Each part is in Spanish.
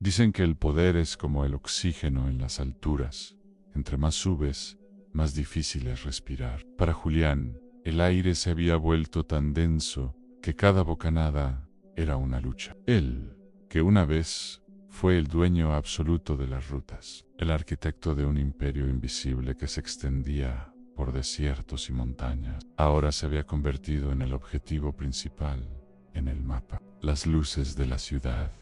Dicen que el poder es como el oxígeno en las alturas. Entre más subes, más difícil es respirar. Para Julián, el aire se había vuelto tan denso que cada bocanada era una lucha. Él, que una vez fue el dueño absoluto de las rutas, el arquitecto de un imperio invisible que se extendía por desiertos y montañas, ahora se había convertido en el objetivo principal en el mapa. Las luces de la ciudad,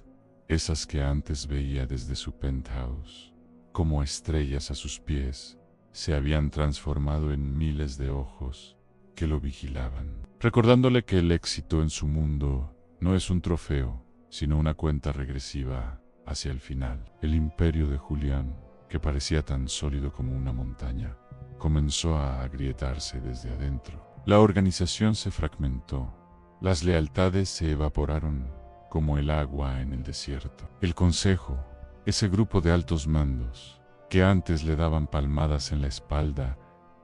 esas que antes veía desde su penthouse, como estrellas a sus pies, se habían transformado en miles de ojos que lo vigilaban, recordándole que el éxito en su mundo no es un trofeo, sino una cuenta regresiva hacia el final. El imperio de Julián, que parecía tan sólido como una montaña, comenzó a agrietarse desde adentro. La organización se fragmentó, las lealtades se evaporaron como el agua en el desierto. El consejo, ese grupo de altos mandos, que antes le daban palmadas en la espalda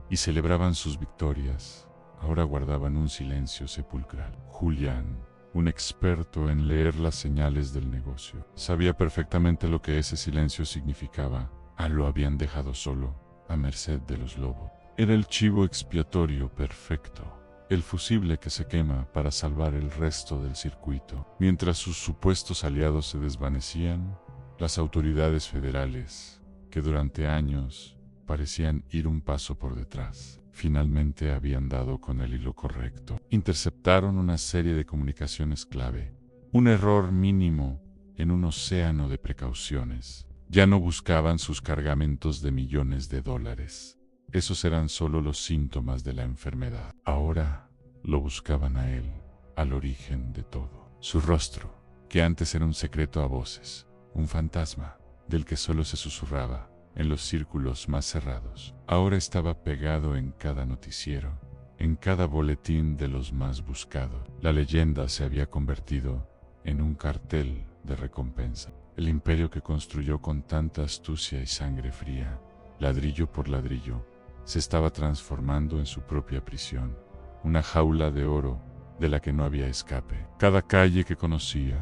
y celebraban sus victorias, ahora guardaban un silencio sepulcral. Julián, un experto en leer las señales del negocio, sabía perfectamente lo que ese silencio significaba. Lo habían dejado solo, a merced de los lobos. Era el chivo expiatorio perfecto, el fusible que se quema para salvar el resto del circuito. Mientras sus supuestos aliados se desvanecían, las autoridades federales, que durante años parecían ir un paso por detrás, finalmente habían dado con el hilo correcto. Interceptaron una serie de comunicaciones clave. Un error mínimo en un océano de precauciones. Ya no buscaban sus cargamentos de millones de dólares. Esos eran solo los síntomas de la enfermedad. Ahora lo buscaban a él, al origen de todo. Su rostro, que antes era un secreto a voces, un fantasma del que solo se susurraba en los círculos más cerrados, ahora estaba pegado en cada noticiero, en cada boletín de los más buscados. La leyenda se había convertido en un cartel de recompensa. El imperio que construyó con tanta astucia y sangre fría, ladrillo por ladrillo, se estaba transformando en su propia prisión, una jaula de oro de la que no había escape. Cada calle que conocía,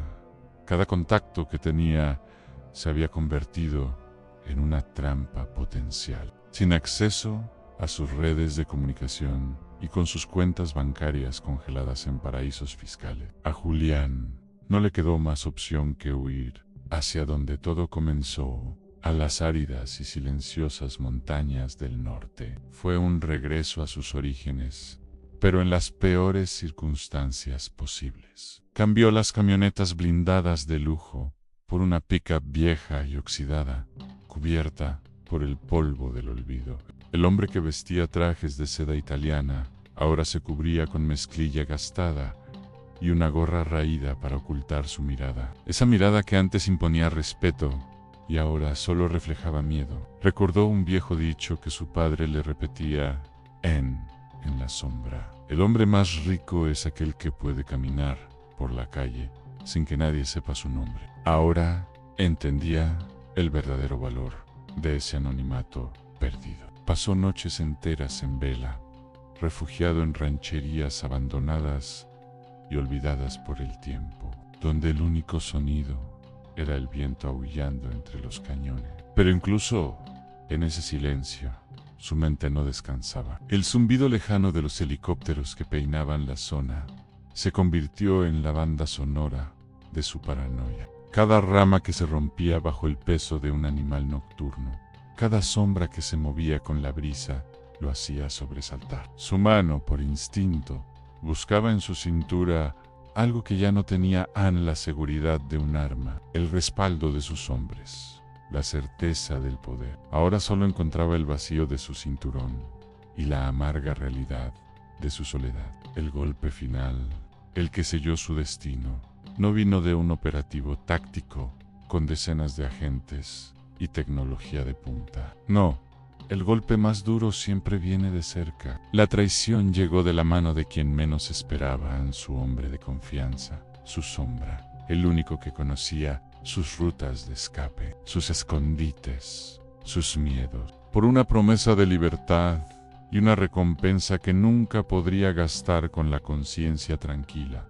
cada contacto que tenía, se había convertido en una trampa potencial. Sin acceso a sus redes de comunicación y con sus cuentas bancarias congeladas en paraísos fiscales, a Julián no le quedó más opción que huir hacia donde todo comenzó, a las áridas y silenciosas montañas del norte. Fue un regreso a sus orígenes, pero en las peores circunstancias posibles. Cambió las camionetas blindadas de lujo por una pick-up vieja y oxidada, cubierta por el polvo del olvido. El hombre que vestía trajes de seda italiana ahora se cubría con mezclilla gastada y una gorra raída para ocultar su mirada. Esa mirada que antes imponía respeto y ahora solo reflejaba miedo. Recordó un viejo dicho que su padre le repetía en la sombra. El hombre más rico es aquel que puede caminar por la calle sin que nadie sepa su nombre. Ahora entendía el verdadero valor de ese anonimato perdido. Pasó noches enteras en vela, refugiado en rancherías abandonadas y olvidadas por el tiempo, donde el único sonido era el viento aullando entre los cañones. Pero incluso en ese silencio, su mente no descansaba. El zumbido lejano de los helicópteros que peinaban la zona se convirtió en la banda sonora de su paranoia. Cada rama que se rompía bajo el peso de un animal nocturno, cada sombra que se movía con la brisa, lo hacía sobresaltar. Su mano, por instinto, buscaba en su cintura algo que ya no tenía la seguridad de un arma, el respaldo de sus hombres, la certeza del poder. Ahora solo encontraba el vacío de su cinturón y la amarga realidad de su soledad. El golpe final, el que selló su destino, no vino de un operativo táctico con decenas de agentes y tecnología de punta. No. El golpe más duro siempre viene de cerca. La traición llegó de la mano de quien menos esperaban, su hombre de confianza, su sombra, el único que conocía sus rutas de escape, sus escondites, sus miedos, por una promesa de libertad y una recompensa que nunca podría gastar con la conciencia tranquila.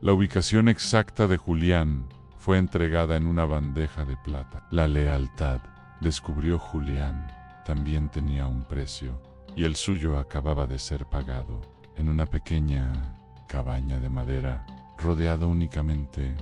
La ubicación exacta de Julián fue entregada en una bandeja de plata. La lealtad, descubrió Julián, también tenía un precio, y el suyo acababa de ser pagado en una pequeña cabaña de madera, rodeado únicamente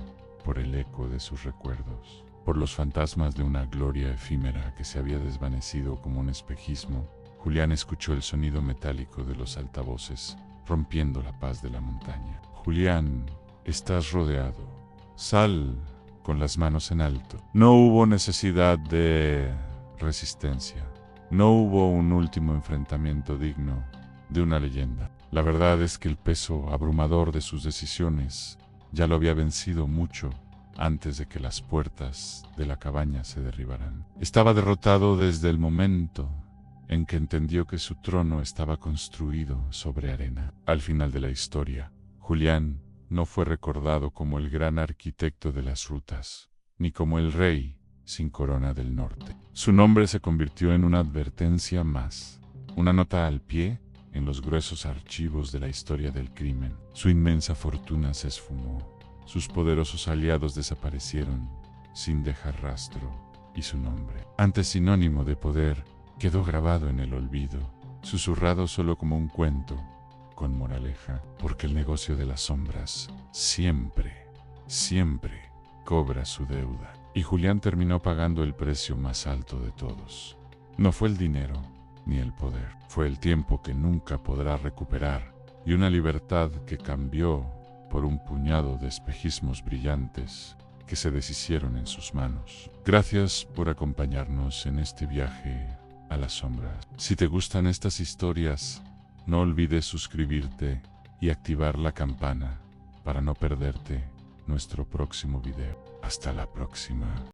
por el eco de sus recuerdos, por los fantasmas de una gloria efímera que se había desvanecido como un espejismo. Julián escuchó el sonido metálico de los altavoces, rompiendo la paz de la montaña. Julián, estás rodeado. Sal con las manos en alto. No hubo necesidad de resistencia. No hubo un último enfrentamiento digno de una leyenda. La verdad es que el peso abrumador de sus decisiones ya lo había vencido mucho antes de que las puertas de la cabaña se derribaran. Estaba derrotado desde el momento en que entendió que su trono estaba construido sobre arena. Al final de la historia, Julián no fue recordado como el gran arquitecto de las rutas, ni como el rey sin corona del norte. Su nombre se convirtió en una advertencia más, una nota al pie en los gruesos archivos de la historia del crimen. Su inmensa fortuna se esfumó, sus poderosos aliados desaparecieron sin dejar rastro, y su nombre, antes sinónimo de poder, quedó grabado en el olvido, susurrado solo como un cuento, con moraleja, porque el negocio de las sombras siempre, siempre cobra su deuda. Y Julián terminó pagando el precio más alto de todos. No fue el dinero ni el poder, fue el tiempo que nunca podrá recuperar y una libertad que cambió por un puñado de espejismos brillantes que se deshicieron en sus manos. Gracias por acompañarnos en este viaje a las sombras. Si te gustan estas historias, no olvides suscribirte y activar la campana para no perderte nuestro próximo video. Hasta la próxima.